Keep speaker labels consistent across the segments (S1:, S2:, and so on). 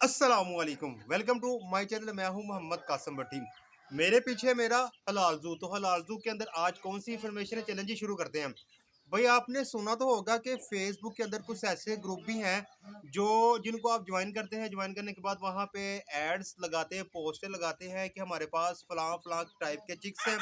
S1: अस्सलामुअलैकुम, welcome to my channel. मैं हूं मोहम्मद कासिम भट्टी। मेरे पीछे मेरा हलाल जू। तो हलाल जू के अंदर आज कौन सी इन्फॉर्मेशन है, चैलेंज शुरू करते हैं। भाई आपने सुना तो होगा कि फेसबुक के अंदर कुछ ऐसे ग्रुप भी हैं जो जिनको आप ज्वाइन करते हैं। ज्वाइन करने के बाद वहां पे एड्स लगाते हैं, पोस्टर लगाते हैं कि हमारे पास फलां फलां टाइप के चिक्स हैं,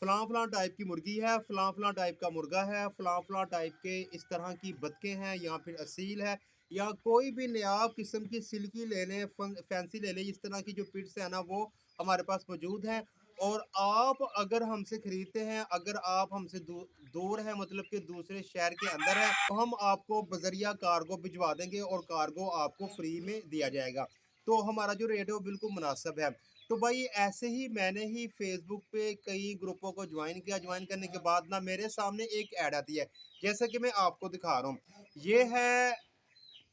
S1: फलां फलां टाइप की मुर्गी है, फलां फलां टाइप का मुर्गा है, फलां फलां टाइप के इस तरह की बतखें हैं या फिर असील है, या कोई भी नयाब किस्म की सिल्की ले लें, फैंसी ले लें। इस तरह की जो पिट्स है ना वो हमारे पास मौजूद हैं। और आप अगर हमसे ख़रीदते हैं, अगर आप हमसे दूर है, मतलब कि दूसरे शहर के अंदर है, तो हम आपको बजरिया कार्गो भिजवा देंगे और कार्गो आपको फ्री में दिया जाएगा। तो हमारा जो रेट है वो बिल्कुल मुनासिब है। तो भाई ऐसे ही मैंने ही फेसबुक पे कई ग्रुपों को ज्वाइन किया। ज्वाइन करने के बाद ना मेरे सामने एक ऐड आती है, जैसे कि मैं आपको दिखा रहा हूँ। ये है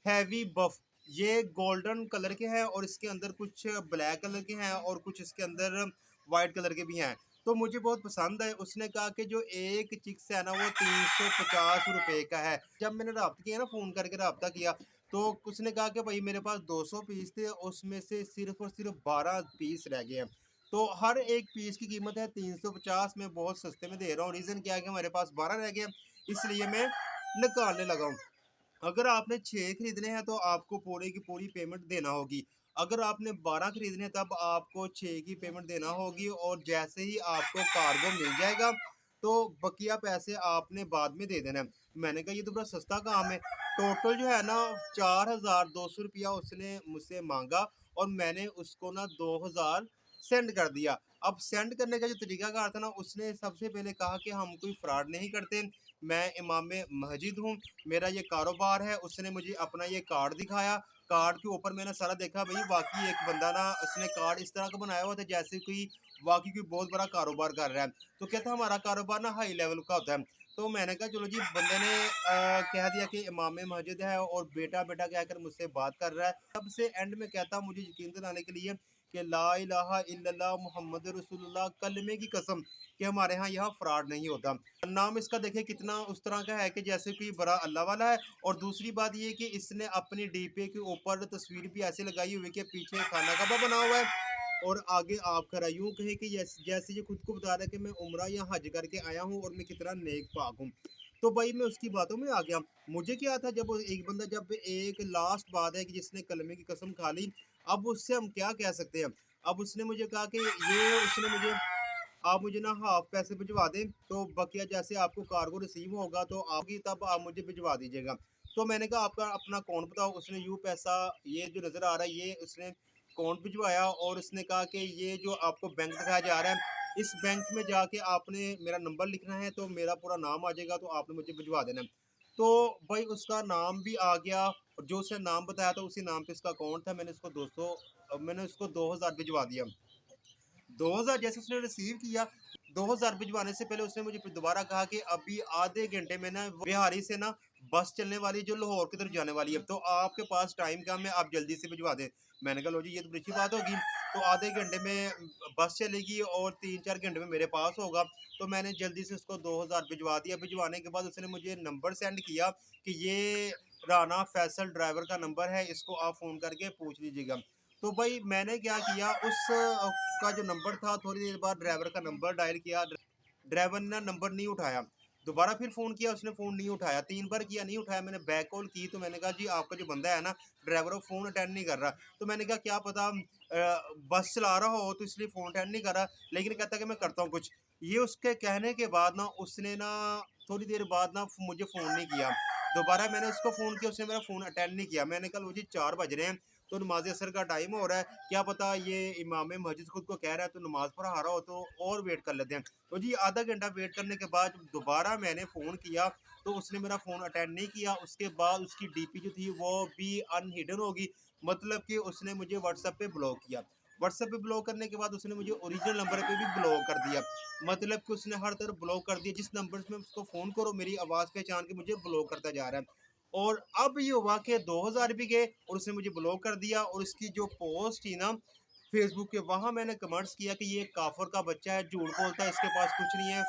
S1: हैवी बफ। ये गोल्डन कलर के हैं और इसके अंदर कुछ ब्लैक कलर के हैं और कुछ इसके अंदर वाइट कलर के भी हैं। तो मुझे बहुत पसंद है। उसने कहा कि जो एक चिक्स है ना वो 350 रुपये का है। जब मैंने रब्ता किया ना, फ़ोन करके रब्ता किया, तो उसने कहा कि भाई मेरे पास 200 पीस थे, उसमें से सिर्फ और सिर्फ 12 पीस रह गए हैं। तो हर एक पीस की कीमत है 350। मैं बहुत सस्ते में दे रहा हूँ। रीज़न क्या है कि हमारे पास 12 रह गए, इसलिए मैं निकालने लगा हूँ। अगर आपने 6 खरीदने हैं तो आपको पूरे की पूरी पेमेंट देना होगी। अगर आपने 12 खरीदने हैं तब आपको 6 की पेमेंट देना होगी, और जैसे ही आपको कार्गो मिल जाएगा तो बकिया पैसे आपने बाद में दे देना है। मैंने कहा ये तो बड़ा सस्ता काम है। टोटल जो है ना 4200 रुपया उसने मुझसे माँगा और मैंने उसको ना 2000 सेंड कर दिया। अब सेंड करने का जो तरीकाकार था ना, उसने सबसे पहले कहा कि हम कोई फ्रॉड नहीं करते, मैं इमाम मस्जिद हूँ, मेरा ये कारोबार है। उसने मुझे अपना ये कार्ड दिखाया। कार्ड के ऊपर मैंने सारा देखा, भाई वाकई एक बंदा ना उसने कार्ड इस तरह का बनाया हुआ था जैसे कोई वाकई कोई बहुत बड़ा कारोबार कर रहा है। तो कहता हमारा कारोबार ना हाई लेवल का होता है। तो मैंने कहा चलो जी, बंदे ने कह दिया कि इमाम मस्जिद है और बेटा बेटा कहकर मुझसे बात कर रहा है। सबसे एंड में कहता मुझे यकीन दिलाने के लिए कि ला इलाहा इल्लल्लाह मुहम्मद रसूलुल्लाह, कलमे की कसम कि हमारे यहाँ फ्रॉड नहीं होता। नाम इसका देखिए कितना उस तरह का है कि जैसे कोई बड़ा अल्लाह वाला है। और दूसरी बात ये कि इसने अपनी डीपी के ऊपर तस्वीर भी ऐसे लगाई हुई है कि पीछे खाना कबा बना हुआ है और आगे आप खरा यूं कहे कि जैसे ये खुद को बता रहा है कि मैं उम्रा या हज करके आया हूँ और मैं कितना नेक पाक हूँ। तो भाई मैं उसकी बातों में आ गया। मुझे क्या था, जब एक बंदा, जब एक लास्ट बात है कि जिसने कलमे की कसम खा ली, अब उससे हम क्या कह सकते हैं। अब उसने मुझे कहा कि ये उसने मुझे आप मुझे ना हाफ पैसे भिजवा दें, तो बकिया जैसे आपको कार्गो रिसीव होगा तो आपकी तब आप मुझे भिजवा दीजिएगा। तो मैंने कहा आपका अपना अकाउंट बताओ। उसने यूँ पैसा, ये जो नज़र आ रहा है ये उसने अकाउंट भिजवाया और उसने कहा कि ये जो आपको बैंक दिखाया जा रहा है, इस बैंक में जाके आपने मेरा नंबर लिखना है, तो मेरा पूरा नाम आ जाएगा, तो आपने मुझे भिजवा देना है। तो भाई उसका नाम भी आ गया और जो उसने नाम बताया था उसी नाम पे उसका अकाउंट था। मैंने उसको 2000 भिजवा दिया। 2000 जैसे उसने रिसीव किया, 2000 भिजवाने से पहले उसने मुझे फिर दोबारा कहा कि अभी आधे घंटे में ना बिहारी से ना बस चलने वाली जो लाहौर की तरफ जाने वाली है, तो आपके पास टाइम कम है, आप जल्दी से भिजवा दें। मैंने कहा लो जी, ये तो बड़ी अच्छी बात होगी। तो आधे घंटे में बस चलेगी और 3-4 घंटे में मेरे पास होगा। तो मैंने जल्दी से उसको 2000 भिजवा दिया। भिजवाने के बाद उसने मुझे नंबर सेंड किया कि ये राना फैसल ड्राइवर का नंबर है, इसको आप फ़ोन करके पूछ लीजिएगा। तो भाई मैंने क्या किया, उस का जो नंबर था, थोड़ी देर बाद ड्राइवर का नंबर डायल किया। ड्राइवर ने नंबर नहीं उठाया। दोबारा फिर फ़ोन किया, उसने फ़ोन नहीं उठाया। 3 बार किया, नहीं उठाया। मैंने बैक कॉल की तो मैंने कहा जी आपका जो बंदा है ना ड्राइवर, वो फ़ोन अटेंड नहीं कर रहा। तो मैंने कहा क्या पता बस चला रहा हो तो इसलिए फ़ोन अटेंड नहीं कर रहा, लेकिन कहता कि मैं करता हूँ कुछ। ये उसके कहने के बाद ना उसने ना थोड़ी देर बाद ना मुझे फ़ोन नहीं किया। दोबारा मैंने उसको फ़ोन किया, उसने मेरा फ़ोन अटेंड नहीं किया। मैंने कहा लो जी 4 बज रहे हैं, तो नमाज़ असर का टाइम हो रहा है, क्या पता ये इमाम मस्जिद खुद को कह रहा है तो नमाज़ पढ़ा रहा हो, तो और वेट कर लेते हैं। तो जी आधा घंटा वेट करने के बाद दोबारा मैंने फ़ोन किया तो उसने मेरा फ़ोन अटेंड नहीं किया। उसके बाद उसकी डीपी जो थी वो भी अनहिडन होगी, मतलब कि उसने मुझे व्हाट्सएप पे ब्लॉक किया। व्हाट्सएप पे ब्लॉक करने के बाद उसने मुझे ओरिजिनल नंबर पे भी ब्लॉक कर दिया, मतलब कि उसने हर तरफ ब्लॉक कर दिया। जिस नंबर से मैं उसको फ़ोन करो मेरी आवाज़ पहचान के मुझे ब्लॉक करता जा रहा है। और अब ये हुआ कि 2000 भी गए और उसने मुझे ब्लॉक कर दिया। और उसकी जो पोस्ट थी ना फेसबुक पे, वहाँ मैंने कमेंट्स किया कि ये काफिर का बच्चा है, झूठ बोलता है, इसके पास कुछ नहीं है,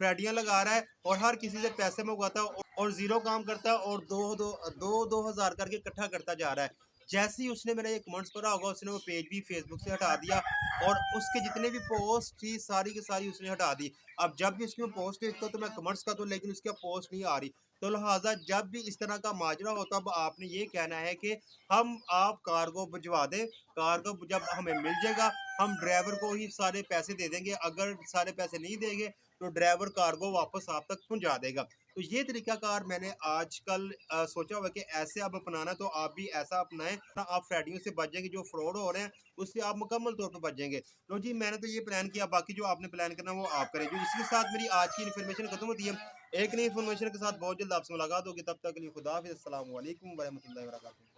S1: फ्रेडियाँ लगा रहा है और हर किसी से पैसे मंगवाता है और ज़ीरो काम करता है और दो हज़ार करके इकट्ठा करता जा रहा है। जैसे ही उसने मेरा ये कमेंट्स पढ़ा होगा, उसने वो पेज भी फेसबुक से हटा दिया और उसके जितने भी पोस्ट थी सारी की सारी उसने हटा दी। अब जब भी उसकी मैं पोस्ट देखता हूँ तो मैं कमेंट्स करता हूँ, लेकिन उसकी अब पोस्ट नहीं आ रही। तो लिहाजा जब भी इस तरह का माजरा होता है, अब आपने ये कहना है कि हम आप कार्गो भिजवा दें, कार्गो जब हमें मिल जाएगा हम ड्राइवर को ही सारे पैसे दे देंगे। अगर सारे पैसे नहीं देंगे तो ड्राइवर कार्गो वापस आप तक पहुंचा देगा। तो ये तरीकाकार मैंने आजकल सोचा हुआ है कि ऐसे अब अपनाना, तो आप भी ऐसा अपनाएं। आप फ्रेडियों से बच जाएंगे, जो फ्रॉड हो रहे हैं उससे आप मुकम्मल तौर पर बच जाएंगे। तो जी मैंने तो ये प्लान किया, बाकी जो आपने प्लान करना वो आप करें। जो इसके साथ मेरी आज की इन्फॉर्मेशन खत्म होती है। एक नई इन्फॉर्मेशन के साथ बहुत जल्द आपसे मुलाकात होगी। तब तक के लिए खुदा हाफिज़। अस्सलाम वालेकुम व रहमतुल्लाहि व बरकातहू।